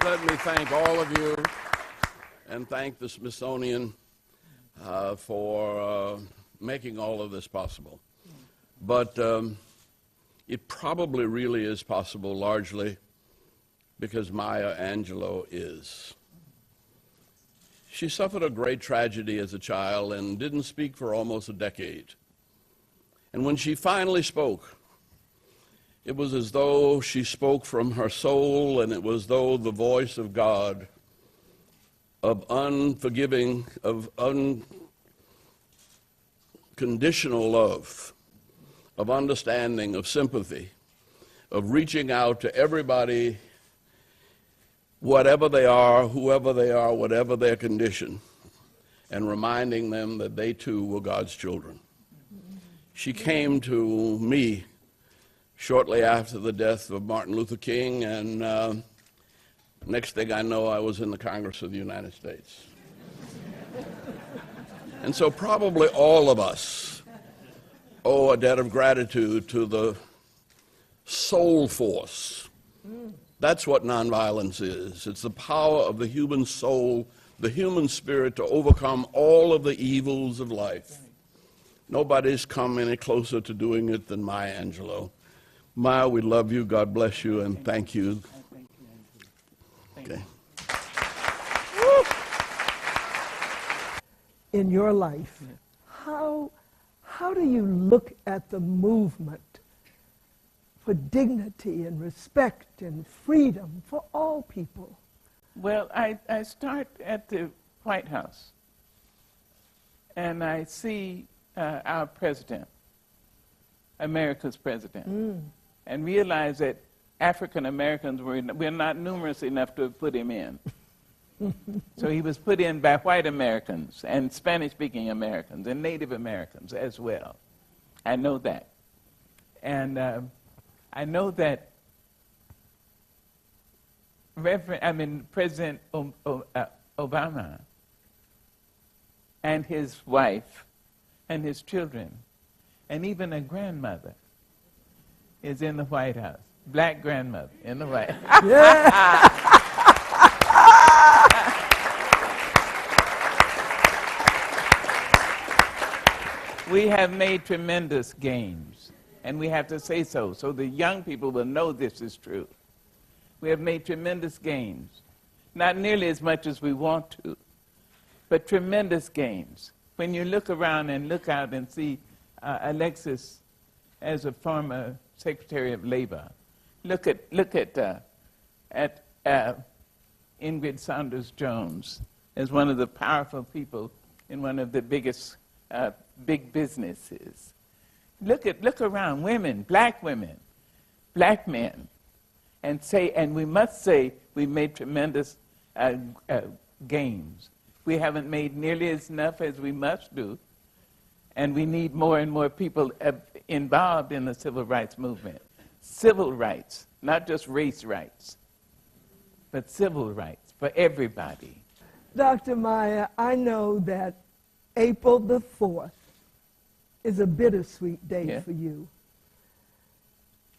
let me thank all of you and thank the Smithsonian for making all of this possible. But it probably really is possible largely because Maya Angelou is. She suffered a great tragedy as a child and didn't speak for almost a decade. And when she finally spoke, it was as though she spoke from her soul, and it was as though the voice of God, of unforgiving, of unconditional love, of understanding, of sympathy, of reaching out to everybody, whatever they are, whoever they are, whatever their condition, and reminding them that they too were God's children. She came to me shortly after the death of Martin Luther King, and next thing I know, I was in the Congress of the United States. And so probably all of us owe a debt of gratitude to the soul force. That's what nonviolence is. It's the power of the human soul, the human spirit, to overcome all of the evils of life. Nobody's come any closer to doing it than Maya Angelou. Maya, we love you. God bless you, and thank you. Okay. In your life, how do you look at the movement for dignity and respect and freedom for all people? Well, I start at the White House, and I see our president, America's president, and realize that African Americans we're not numerous enough to put him in. So he was put in by white Americans and Spanish-speaking Americans and Native Americans as well. I know that. And I know that President Obama and his wife and his children and even a grandmother is in the White House. Black grandmother in the White House. Yeah. We have made tremendous gains, and we have to say so the young people will know this is true. We have made tremendous gains, not nearly as much as we want to, but tremendous gains. When you look around and look out and see Alexis as a former Secretary of Labor, look at Ingrid Saunders-Jones as one of the powerful people in one of the biggest big businesses. Look around, women, black men, and we must say we made tremendous gains. We haven't made nearly as enough as we must do, and we need more and more people involved in the civil rights movement. Civil rights, not just race rights, but civil rights for everybody. Dr. Maya, I know that April the 4th is a bittersweet day for you.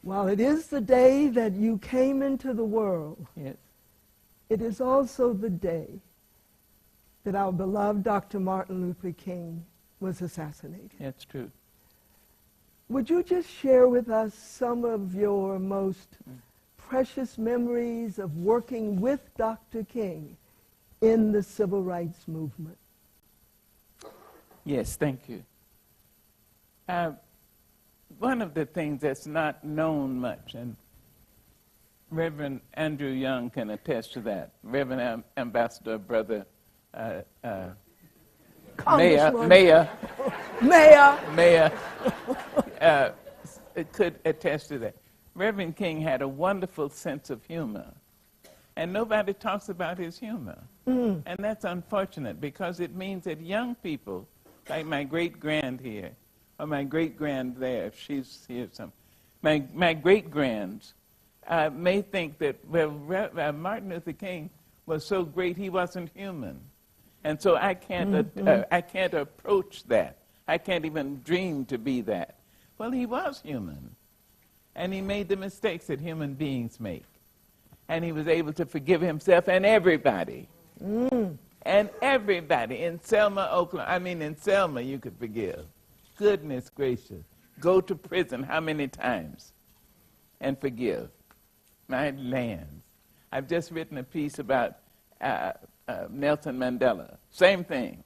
While it is the day that you came into the world, it is also the day that our beloved Dr. Martin Luther King was assassinated. That's true. Would you just share with us some of your most precious memories of working with Dr. King in the civil rights movement? Yes, thank you. One of the things that's not known much, and Reverend Andrew Young can attest to that, Reverend Ambassador Brother Mayor could attest to that. Reverend King had a wonderful sense of humor, and nobody talks about his humor. And that's unfortunate because it means that young people, like my great-grand here, or my great-grand there, if she's here my great-grands may think that, Martin Luther King was so great he wasn't human. And so I can't approach that. I can't even dream to be that. Well, he was human. And he made the mistakes that human beings make. And he was able to forgive himself and everybody. And everybody. In Selma, Oklahoma, in Selma you could forgive. Goodness gracious. Go to prison how many times and forgive? My lands. I've just written a piece about Nelson Mandela. Same thing.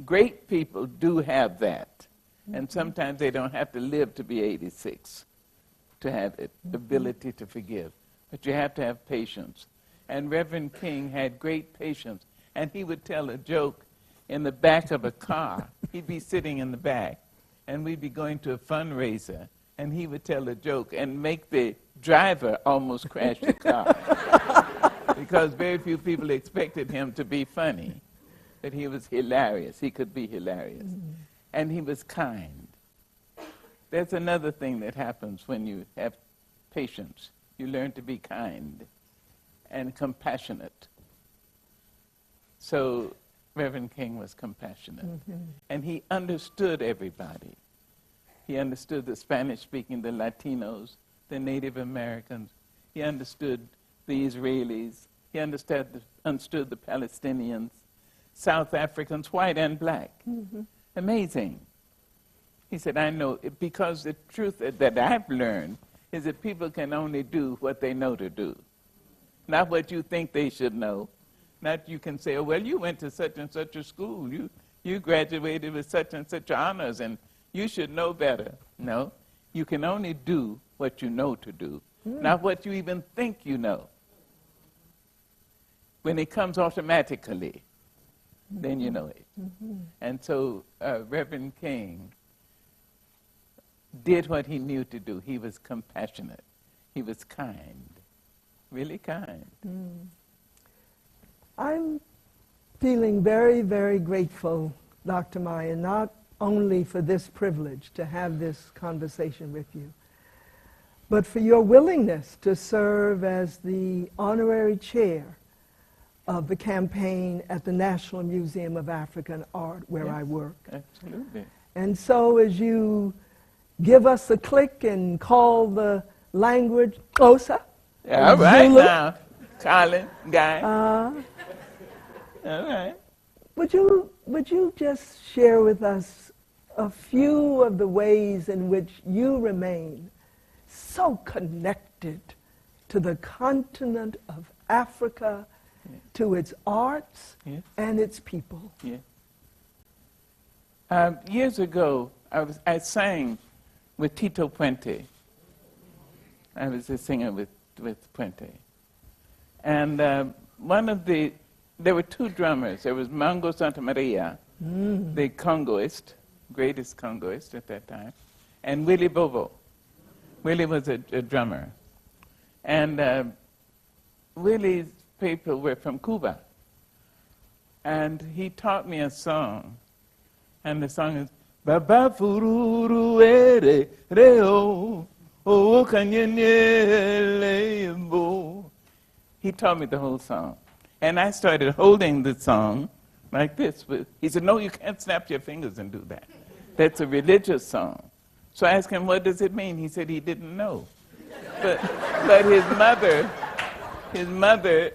Great people do have that. And sometimes they don't have to live to be 86 to have the ability to forgive. But you have to have patience. And Reverend King had great patience. And he would tell a joke in the back of a car. He'd be sitting in the back, and we'd be going to a fundraiser, and he would tell a joke and make the driver almost crash the car. Because very few people expected him to be funny. But he was hilarious. He could be hilarious. And he was kind. There's another thing that happens when you have patience. You learn to be kind and compassionate. So Reverend King was compassionate. And he understood everybody. He understood the Spanish-speaking, the Latinos, the Native Americans. He understood the Israelis. He understood the Palestinians, South Africans, white and black. Amazing. He said, I know, because the truth that I've learned is that people can only do what they know to do, not what you think they should know. Not you can say, oh, well, you went to such and such a school. You graduated with such and such honors, and you should know better. No, you can only do what you know to do, not what you even think you know. When it comes automatically, then you know it. And so Reverend King did what he knew to do. He was compassionate. He was kind, really kind. I'm feeling very, very grateful, Dr. Maya, not only for this privilege to have this conversation with you, but for your willingness to serve as the honorary chair of the campaign at the National Museum of African Art, where I work. Absolutely. And so as you give us a click and call the language closer. All right Zulu. now, Colin, Guy. All right. Would you just share with us a few of the ways in which you remain so connected to the continent of Africa, to its arts and its people? Years ago, I sang with Tito Puente. I was a singer with Puente. And there were two drummers. There was Mango Santa Maria, the Congoist, greatest Congoist at that time, and Willie Bobo. Willie was a drummer. And Willie's people were from Cuba. And he taught me a song. And the song is, Baba fururu ere reo, o kanyele. He taught me the whole song. And I started holding the song like this. He said, no, you can't snap your fingers and do that. That's a religious song. So I asked him, what does it mean? He said he didn't know. But his mother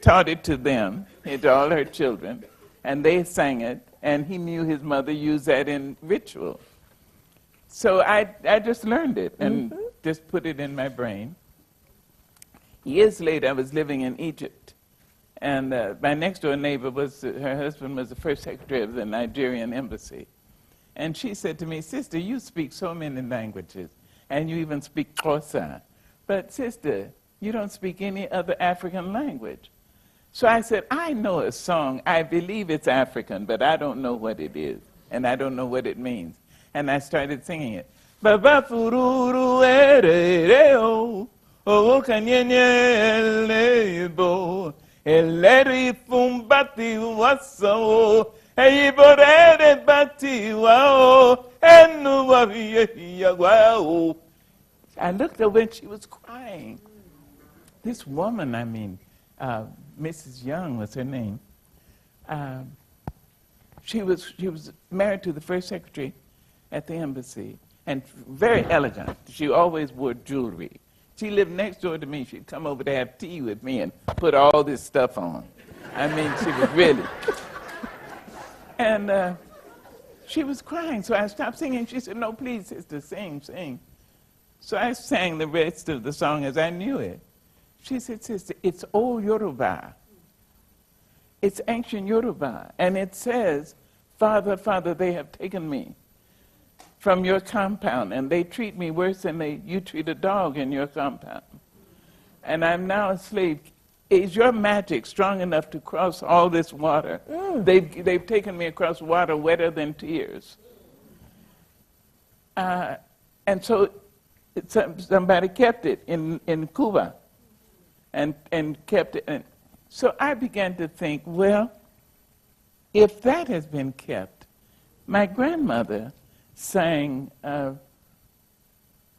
taught it to them, to all her children, and they sang it, and he knew his mother used that in ritual. So I just learned it and just put it in my brain. Years later, I was living in Egypt, and my next-door neighbor her husband was the first secretary of the Nigerian embassy. And she said to me, sister, you speak so many languages, and you even speak Xhosa. But sister, you don't speak any other African language. So I said, I know a song. I believe it's African, but I don't know what it is, and I don't know what it means. And I started singing it. Baba fururu ereo, o kanyenelebo, eleri fumbati waso, eiborere bati wao, enu wao. I looked over and she was crying. This woman, Mrs. Young was her name. She was married to the first secretary at the embassy, and very elegant. She always wore jewelry, She lived next door to me. She'd come over to have tea with me and put all this stuff on. I mean, she was really. And she was crying, so I stopped singing. She said, no, please, sister, sing, sing. So I sang the rest of the song as I knew it. She said, sister, it's old Yoruba. It's ancient Yoruba. And it says, Father, Father, they have taken me from your compound, and they treat me worse than you treat a dog in your compound. And I'm now a slave. Is your magic strong enough to cross all this water? They've taken me across water wetter than tears. And so somebody kept it in Cuba and kept it. And so I began to think, well, if that has been kept, my grandmother sang a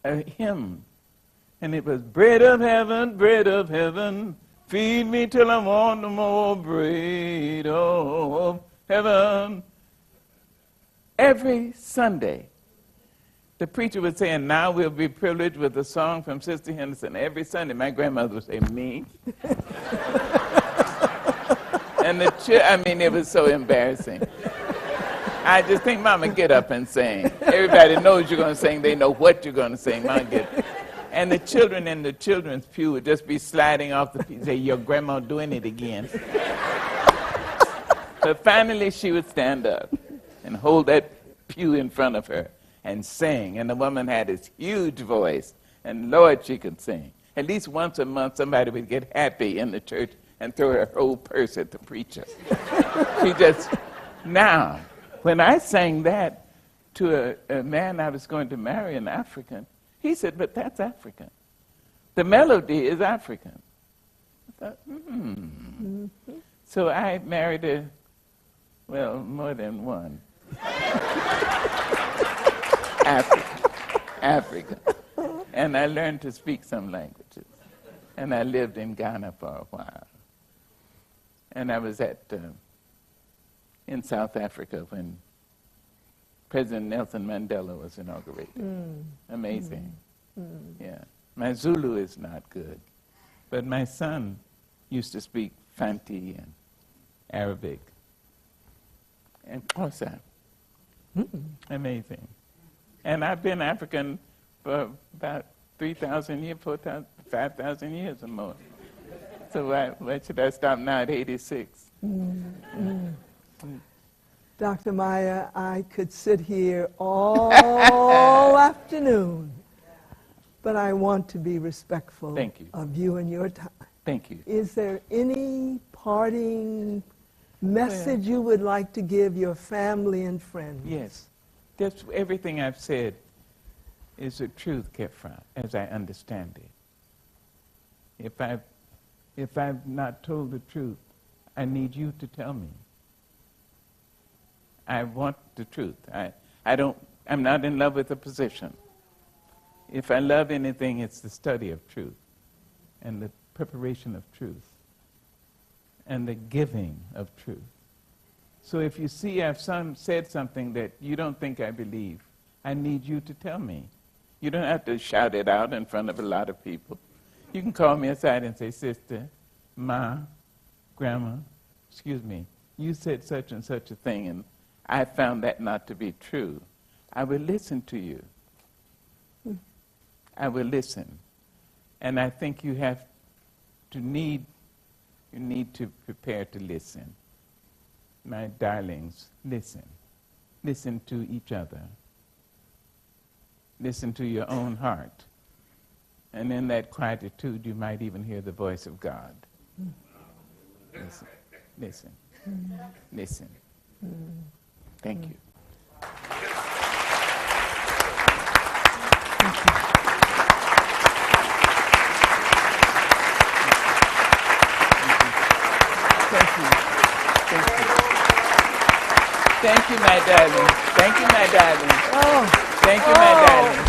hymn, and it was, bread of heaven, feed me till I want no more, bread of heaven. Every Sunday, the preacher would say, and now we'll be privileged with a song from Sister Henderson. Every Sunday, my grandmother would say, me? And it was so embarrassing. I just think, Mama, get up and sing. Everybody knows you're going to sing. They know what you're going to sing. Mama, get. And the children in the children's pew would just be sliding off the pew, say, your grandma doing it again. But finally, she would stand up and hold that pew in front of her and sing. And the woman had this huge voice. And Lord, she could sing. At least once a month, somebody would get happy in the church and throw her whole purse at the preacher. She just, now, when I sang that to a man I was going to marry, an African, he said, but that's African. The melody is African. I thought, So I married more than one. African. And I learned to speak some languages. And I lived in Ghana for a while. And I was in South Africa when President Nelson Mandela was inaugurated. Amazing. Yeah. My Zulu is not good, but my son used to speak Fanti and Arabic. And Xhosa. Amazing. And I've been African for about 3,000 years, 4,000, 5,000 years or more. So why should I stop now at 86? Dr. Maya, I could sit here all afternoon, but I want to be respectful Thank you. of you and your time. Thank you. Is there any parting message you would like to give your family and friends? Yes. That's everything I've said is the truth, Kefra, as I understand it. If I've not told the truth, I need you to tell me. I want the truth. I'm not in love with a position. If I love anything, it's the study of truth and the preparation of truth and the giving of truth. So if you see I've said something that you don't think I believe, I need you to tell me. You don't have to shout it out in front of a lot of people. You can call me aside and say, sister, ma, grandma, excuse me, you said such and such a thing, and I found that not to be true. I will listen to you. I will listen. And I think you need to prepare to listen. My darlings, listen. Listen to each other. Listen to your own heart. And in that quietude, you might even hear the voice of God. Listen. Listen. Listen. Thank you. Thank you. Thank you. Thank you, my darling. Thank you, my darling. Oh. Thank you, my darling.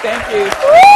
Thank you.